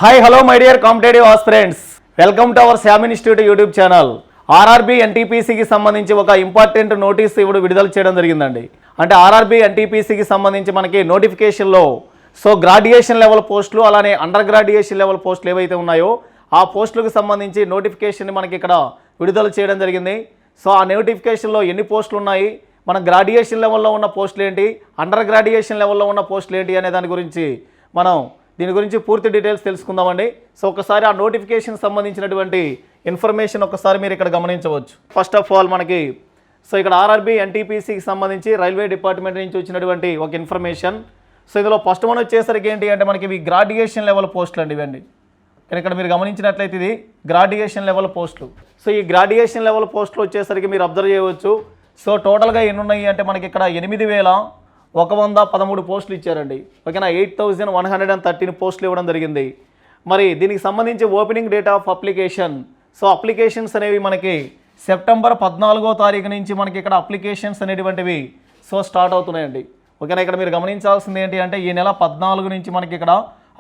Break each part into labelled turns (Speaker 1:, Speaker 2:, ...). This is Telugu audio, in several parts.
Speaker 1: Hi hello my dear competitive aspirants, welcome to our Shyam institute YouTube channel. RRB ఎన్టీపీసీకి సంబంధించి ఒక ఇంపార్టెంట్ నోటీస్ ఇప్పుడు విడుదల చేయడం జరిగిందండి. అంటే ఆర్ఆర్బీ ఎన్టీపీసీకి సంబంధించి మనకి నోటిఫికేషన్లో గ్రాడ్యుయేషన్ లెవెల్ పోస్టులు అలానే అండర్ గ్రాడ్యుయేషన్ లెవెల్ పోస్టులు ఏవైతే ఉన్నాయో ఆ పోస్టులకు సంబంధించి నోటిఫికేషన్ మనకి ఇక్కడ విడుదల చేయడం జరిగింది. ఆ నోటిఫికేషన్లో ఎన్ని పోస్టులు ఉన్నాయి, మన గ్రాడ్యుయేషన్ లెవెల్లో ఉన్న పోస్టులు ఏంటి, అండర్ గ్రాడ్యుయేషన్ లెవెల్లో ఉన్న పోస్టులు ఏంటి అనే దాని గురించి మనం దీని గురించి పూర్తి డీటెయిల్స్ తెలుసుకుందామండి. ఒకసారి ఆ నోటిఫికేషన్ సంబంధించినటువంటి ఇన్ఫర్మేషన్ ఒకసారి మీరు ఇక్కడ గమనించవచ్చు. ఫస్ట్ ఆఫ్ ఆల్ మనకి ఇక్కడ ఆర్ఆర్బీ ఎన్టీపీసీకి సంబంధించి రైల్వే డిపార్ట్మెంట్ నుంచి వచ్చినటువంటి ఒక ఇన్ఫర్మేషన్. ఇందులో ఫస్ట్ వన్ వచ్చేసరికి ఏంటి అంటే మనకి ఇవి గ్రాడ్యుయేషన్ లెవెల్ పోస్టులు అండి. ఇవన్నీ ఇక్కడ మీరు గమనించినట్లయితే ఇది గ్రాడ్యుయేషన్ లెవెల్ పోస్టులు. ఈ గ్రాడ్యుయేషన్ లెవెల్ పోస్టులు వచ్చేసరికి మీరు అబ్జర్వ్ చేయవచ్చు. టోటల్గా ఎన్ని ఉన్నాయి అంటే మనకి ఇక్కడ 8,113 పోస్టులు ఇచ్చారండి. ఓకేనా, 8,113 పోస్టులు ఇవ్వడం జరిగింది. మరి దీనికి సంబంధించి opening date of application, applications అనేవి మనకి సెప్టెంబర్ 14వ తారీఖు నుంచి మనకి ఇక్కడ అప్లికేషన్స్ అనేటువంటివి స్టార్ట్ అవుతున్నాయండి. ఓకేనా, ఇక్కడ మీరు గమనించాల్సింది ఏంటి అంటే ఈ నెల 14 నుంచి మనకి ఇక్కడ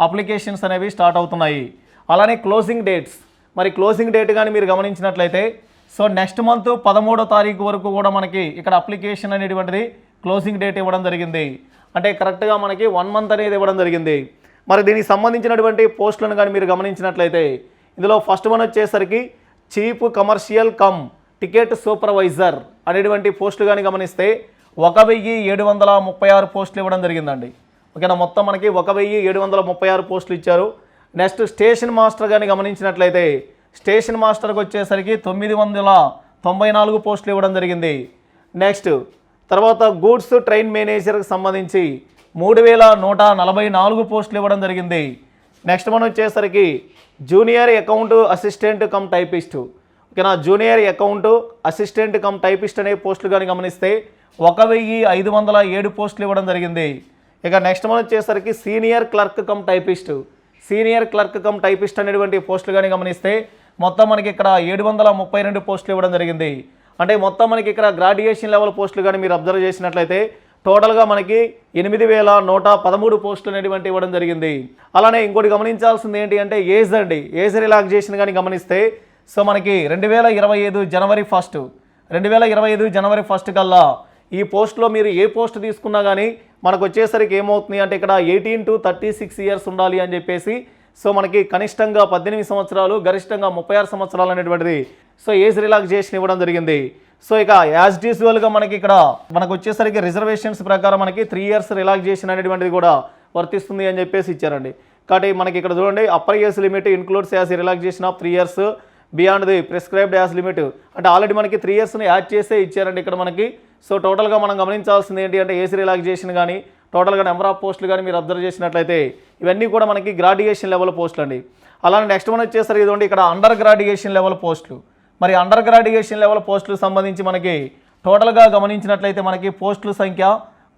Speaker 1: అప్లికేషన్స్ అనేవి స్టార్ట్ అవుతున్నాయి. అలానే క్లోజింగ్ డేట్స్, మరి క్లోజింగ్ డేట్ కానీ మీరు గమనించినట్లయితే నెక్స్ట్ మంత్ 13వ తారీఖు వరకు కూడా మనకి ఇక్కడ అప్లికేషన్ అనేటువంటిది క్లోజింగ్ డేట్ ఇవ్వడం జరిగింది. అంటే కరెక్ట్గా మనకి 1 మంత్ అనేది ఇవ్వడం జరిగింది. మరి దీనికి సంబంధించినటువంటి పోస్టులను కానీ మీరు గమనించినట్లయితే ఇందులో ఫస్ట్ వన్ వచ్చేసరికి chief commercial come ticket supervisor అనేటువంటి పోస్టులు కానీ గమనిస్తే 1,736 పోస్టులు ఇవ్వడం జరిగిందండి. ఓకేనా, మొత్తం మనకి 1,736 పోస్టులు ఇచ్చారు. నెక్స్ట్ స్టేషన్ మాస్టర్ కానీ గమనించినట్లయితే స్టేషన్ మాస్టర్కి వచ్చేసరికి 994 పోస్టులు ఇవ్వడం జరిగింది. నెక్స్ట్ తర్వాత గూడ్స్ ట్రైన్ మేనేజర్కి సంబంధించి 3,144 పోస్టులు ఇవ్వడం జరిగింది. నెక్స్ట్ మనం వచ్చేసరికి junior account assistant cum typist. ఓకేనా, junior account assistant cum typist అనే పోస్టులు కానీ గమనిస్తే 1,507 పోస్టులు ఇవ్వడం జరిగింది. ఇక నెక్స్ట్ మనం వచ్చేసరికి senior clerk cum typist, senior clerk cum typist అనేటువంటి పోస్టులు కానీ గమనిస్తే మొత్తం మనకి ఇక్కడ 732 పోస్టులు ఇవ్వడం జరిగింది. అంటే మొత్తం మనకి ఇక్కడ గ్రాడ్యుయేషన్ లెవెల్ పోస్టులు కానీ మీరు అబ్జర్వ్ చేసినట్లయితే టోటల్గా మనకి 8,113 పోస్టులు అనేటువంటి ఇవ్వడం జరిగింది. అలానే ఇంకోటి గమనించాల్సింది ఏంటి అంటే ఏజ్ అండి, ఏజ్ రిలాక్సేషన్ కానీ గమనిస్తే మనకి 2025 జనవరి 1 కల్లా ఈ పోస్ట్లో మీరు ఏ పోస్ట్ తీసుకున్నా కానీ మనకు వచ్చేసరికి ఏమవుతుంది అంటే ఇక్కడ 18 to 36 ఇయర్స్ ఉండాలి అని చెప్పేసి మనకి కనిష్టంగా 18 సంవత్సరాలు గరిష్టంగా 36 సంవత్సరాలు అనేటువంటిది ఏజ్ రిలాక్సేషన్ ఇవ్వడం జరిగింది. ఇక యాజ్ యూజువల్గా మనకి ఇక్కడ మనకు వచ్చేసరికి రిజర్వేషన్స్ ప్రకారం మనకి 3 ఇయర్స్ రిలాక్సేషన్ అనేటువంటిది కూడా వర్తిస్తుంది అని చెప్పేసి ఇచ్చారండి. కాబట్టి మనకి ఇక్కడ చూడండి upper age limit includes as relaxation of 3 years beyond the prescribed as limit. అంటే ఆల్రెడీ మనకి 3 ఇయర్స్ని యాడ్ చేసే ఇచ్చారండి ఇక్కడ మనకి. టోటల్గా మనం గమనించాల్సింది ఏంటి అంటే ఏజ్ రిలాక్సేషన్ కానీ టోటల్గా నెంబర్ ఆఫ్ పోస్టులు కానీ మీరు అబ్జర్వ్ చేసినట్లయితే ఇవన్నీ కూడా మనకి గ్రాడ్యుయేషన్ లెవెల్ పోస్టులు అండి. అలానే నెక్స్ట్ వన్ వచ్చేసరికి ఇదిగోండి ఇక్కడ అండర్ గ్రాడ్యుయేషన్ లెవెల్ పోస్టులు. మరి అండర్ గ్రాడ్యుయేషన్ లెవెల్ పోస్టులకు సంబంధించి మనకి టోటల్గా గమనించినట్లయితే మనకి పోస్టుల సంఖ్య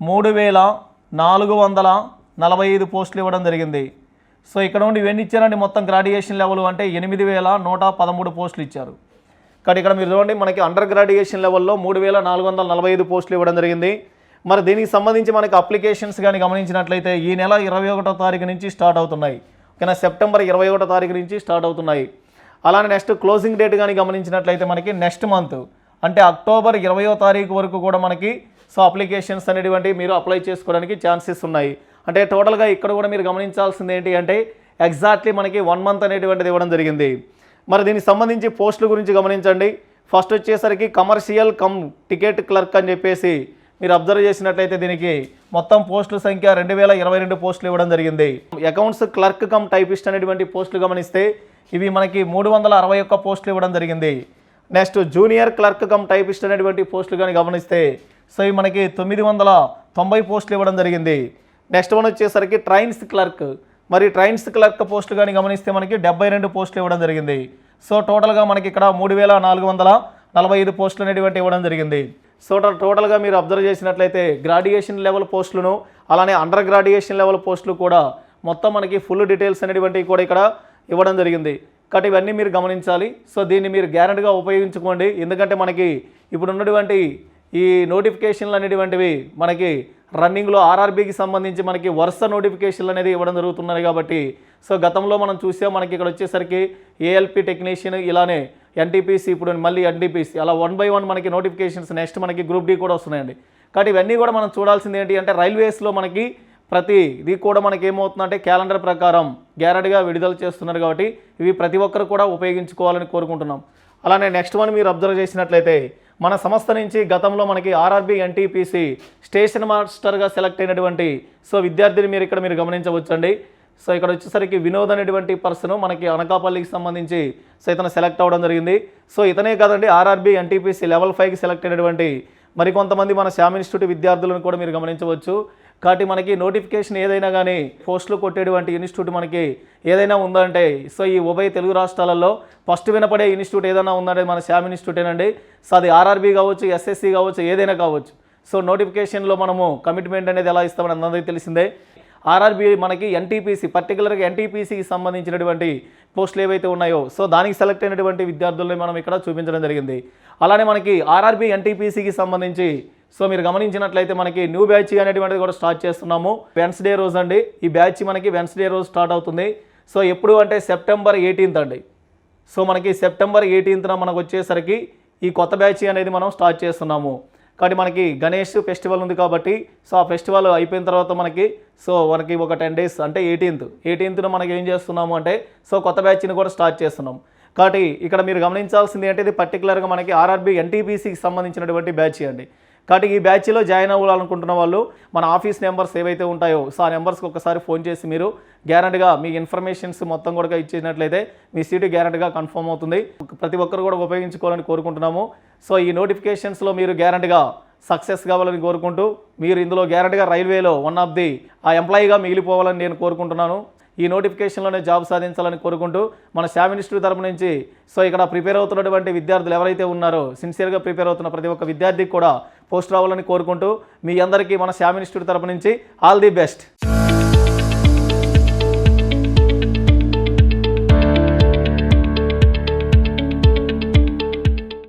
Speaker 1: 3,445 పోస్టులు ఇవ్వడం జరిగింది. ఇక్కడ నుండి ఇవన్నీ ఇచ్చారండి మొత్తం గ్రాడ్యుయేషన్ లెవెల్ అంటే 8,113 పోస్టులు ఇచ్చారు. కానీ ఇక్కడ మీరు చూడండి మనకి అండర్ గ్రాడ్యుయేషన్ లెవెల్లో 3,445 పోస్టులు ఇవ్వడం జరిగింది. మరి దీనికి సంబంధించి మనకి అప్లికేషన్స్ కానీ గమనించినట్లయితే ఈ నెల 21వ తారీఖు నుంచి స్టార్ట్ అవుతున్నాయి. ఓకేనా, సెప్టెంబర్ 21వ తారీఖు నుంచి స్టార్ట్ అవుతున్నాయి. అలానే నెక్స్ట్ క్లోజింగ్ డేట్ కానీ గమనించినట్లయితే మనకి నెక్స్ట్ మంత్ అంటే అక్టోబర్ 20వ తారీఖు వరకు కూడా మనకి అప్లికేషన్స్ అనేటువంటివి మీరు అప్లై చేసుకోవడానికి ఛాన్సెస్ ఉన్నాయి. అంటే టోటల్గా ఇక్కడ కూడా మీరు గమనించాల్సింది ఏంటి అంటే ఎగ్జాక్ట్లీ మనకి 1 మంత్ అనేటువంటిది ఇవ్వడం జరిగింది. మరి దీనికి సంబంధించి పోస్టుల గురించి గమనించండి. ఫస్ట్ వచ్చేసరికి కమర్షియల్ కమ్ టికెట్ క్లర్క్ అని చెప్పేసి మీరు అబ్జర్వ్ చేసినట్లయితే దీనికి మొత్తం పోస్టుల సంఖ్య 2,022 పోస్టులు ఇవ్వడం జరిగింది. అకౌంట్స్ క్లర్క్ కమ్ టైపిస్ట్ అనేటువంటి పోస్టులు గమనిస్తే ఇవి మనకి 361 పోస్టులు ఇవ్వడం జరిగింది. Next junior clerk cum typist అనేటువంటి పోస్టులు కానీ గమనిస్తే ఇవి మనకి 990 పోస్టులు ఇవ్వడం జరిగింది. నెక్స్ట్ వన్ వచ్చేసరికి ట్రైన్స్ క్లర్క్, మరి ట్రైన్స్ క్లర్క్ పోస్టులు కానీ గమనిస్తే మనకి 72 పోస్టులు ఇవ్వడం జరిగింది. టోటల్గా మనకి ఇక్కడ 3,445 పోస్టులు అనేటువంటి ఇవ్వడం జరిగింది. టోటల్గా మీరు అబ్జర్వ్ చేసినట్లయితే గ్రాడ్యుయేషన్ లెవెల్ పోస్టులను అలానే అండర్ గ్రాడ్యుయేషన్ లెవెల్ పోస్టులు కూడా మొత్తం మనకి ఫుల్ డీటెయిల్స్ అనేటువంటివి కూడా ఇక్కడ ఇవ్వడం జరిగింది. కాబట్టి ఇవన్నీ మీరు గమనించాలి. దీన్ని మీరు గ్యారెంటీగా ఉపయోగించుకోండి. ఎందుకంటే మనకి ఇప్పుడు ఉన్నటువంటి ఈ నోటిఫికేషన్లు అనేటువంటివి మనకి రన్నింగ్లో ఆర్ఆర్బీకి సంబంధించి మనకి వరుస నోటిఫికేషన్లు అనేది ఇవ్వడం జరుగుతున్నాయి కాబట్టి సో గతంలో మనం చూసాం మనకి ఇక్కడ వచ్చేసరికి ఏఎల్పి టెక్నీషియన్ ఇలానే ఎన్టీపీసీ ఇప్పుడు మళ్ళీ ఎన్టీపీసీ అలా 1 by 1 మనకి నోటిఫికేషన్స్ నెక్స్ట్ మనకి గ్రూప్ డి కూడా వస్తున్నాయండి. కాబట్టి ఇవన్నీ కూడా మనం చూడాల్సింది ఏంటి అంటే రైల్వేస్లో మనకి ప్రతిది కూడా మనకి ఏమవుతుందంటే క్యాలెండర్ ప్రకారం గ్యారెంటీగా విడుదల చేస్తున్నారు కాబట్టి ఇవి ప్రతి ఒక్కరు కూడా ఉపయోగించుకోవాలని కోరుకుంటున్నాం. అలానే నెక్స్ట్ వన్ మీరు అబ్జర్వ్ చేసినట్లయితే మన సంస్థ నుంచి గతంలో మనకి ఆర్ఆర్బీ ఎన్టీపీసీ స్టేషన్ మాస్టర్గా సెలెక్ట్ అయినటువంటి సో విద్యార్థిని మీరు గమనించవచ్చండి. సో ఇక్కడ వచ్చేసరికి వినోద్ అనేటువంటి పర్సన్ మనకి అనకాపల్లికి సంబంధించి సో ఇతను సెలెక్ట్ అవ్వడం జరిగింది. సో ఇతనే కాదండి ఆర్ఆర్బీ ఎన్టీపీసీ లెవెల్ 5కి సెలెక్ట్ అయినటువంటి మరికొంతమంది మన శ్యామ్ ఇన్స్టిట్యూట్ విద్యార్థులను కూడా మీరు గమనించవచ్చు. కాబట్టి మనకి నోటిఫికేషన్ ఏదైనా కానీ పోస్టులు కొట్టేటువంటి ఇన్స్టిట్యూట్ మనకి ఏదైనా ఉందంటే సో ఈ ఉభయ తెలుగు రాష్ట్రాలలో ఫస్ట్ వినపడే ఇన్స్టిట్యూట్ ఏదైనా ఉందంటే మన శ్యామ్ ఇన్స్టిట్యూటేనండి. సో అది ఆర్ఆర్బీ కావచ్చు, ఎస్ఎస్సి కావచ్చు, ఏదైనా కావచ్చు. సో నోటిఫికేషన్లో మనము కమిట్మెంట్ అనేది ఎలా ఇస్తామని అందరికీ తెలిసిందే. ఆర్ఆర్బీ మనకి ఎన్టీపీసీ పర్టికులర్గా ఎన్టీపీసీకి సంబంధించినటువంటి పోస్టులు ఏవైతే ఉన్నాయో సో దానికి సెలెక్ట్ అయినటువంటి విద్యార్థుల్ని మనం ఇక్కడ చూపించడం జరిగింది. అలానే మనకి ఆర్ఆర్బీ ఎన్టీపీసీకి సంబంధించి సో మీరు గమనించినట్లయితే మనకి న్యూ బ్యాచ్ అనేటువంటిది కూడా స్టార్ట్ చేస్తున్నాము. వెన్స్డే రోజు అండి ఈ బ్యాచ్ మనకి వెన్స్డే రోజు స్టార్ట్ అవుతుంది. సో ఎప్పుడు అంటే సెప్టెంబర్ 18th అండి. సో మనకి సెప్టెంబర్ 18th మనకు వచ్చేసరికి ఈ కొత్త బ్యాచ్ అనేది మనం స్టార్ట్ చేస్తున్నాము. కాబట్టి మనకి గణేష్ ఫెస్టివల్ ఉంది కాబట్టి సో ఆ ఫెస్టివల్ అయిపోయిన తర్వాత మనకి ఒక 10 days అంటే 18th మనకి ఏం చేస్తున్నాము అంటే సో కొత్త బ్యాచ్ని కూడా స్టార్ట్ చేస్తున్నాం. కాబట్టి ఇక్కడ మీరు గమనించాల్సింది అంటే ఇది పర్టికులర్గా మనకి ఆర్ఆర్బీ ఎన్టీపీసీకి సంబంధించినటువంటి బ్యాచ్ అండి. కాబట్టి ఈ బ్యాచ్లో జాయిన్ అవ్వాలనుకుంటున్న వాళ్ళు మన ఆఫీస్ నెంబర్స్ ఏవైతే ఉంటాయో సో ఆ నెంబర్స్కి ఒకసారి ఫోన్ చేసి మీరు గ్యారంటీగా మీ ఇన్ఫర్మేషన్స్ మొత్తం కూడా ఇచ్చినట్లయితే మీ సీటు గ్యారంటీగా కన్ఫర్మ్ అవుతుంది. ప్రతి ఒక్కరు కూడా ఉపయోగించుకోవాలని కోరుకుంటున్నాము. సో ఈ నోటిఫికేషన్స్లో మీరు గ్యారంటీగా సక్సెస్ కావాలని కోరుకుంటూ మీరు ఇందులో గ్యారంటీగా రైల్వేలో వన్ ఆఫ్ ది ఆ ఎంప్లాయీగా మిగిలిపోవాలని నేను కోరుకుంటున్నాను. ఈ నోటిఫికేషన్లోనే జాబ్ సాధించాలని కోరుకుంటూ మన శ్యామ్ ఇన్స్టిట్యూట్ తరపు నుంచి సో ఇక్కడ ప్రిపేర్ అవుతున్నటువంటి విద్యార్థులు ఎవరైతే ఉన్నారో సిన్సియర్గా ప్రిపేర్ అవుతున్న ప్రతి ఒక్క విద్యార్థికి కూడా పోస్ట్ రావాలని కోరుకుంటూ మీ అందరికీ మన శ్యామ్ ఇన్స్టిట్యూట్ తరపు నుంచి ఆల్ ది బెస్ట్.